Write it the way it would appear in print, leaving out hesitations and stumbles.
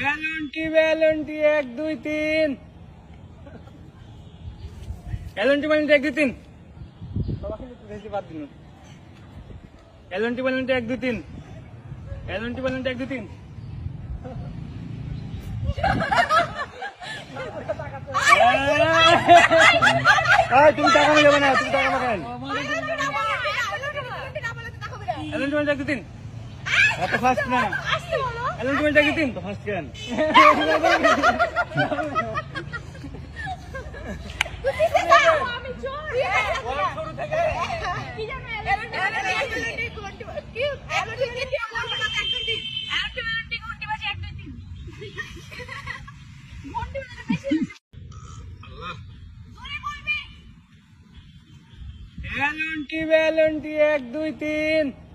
এলনটি বেলনটি 1 2 3 এলনটি বেলনটি 1 2 3 বাবাকে একটু বেশি বাদ দিন এলনটি বেলনটি 1 2 3 এলনটি বেলনটি 1 2 3 তুমি টাকা নিয়ে যাবে না তুমি টাকা পাবেন এলনটি বেলনটি 1 2 3 এত ফাস্ট না এলনটি বেলনটি 1 2 3 তো ফাস্ট কেন এলনটি বেলনটি 1 2 3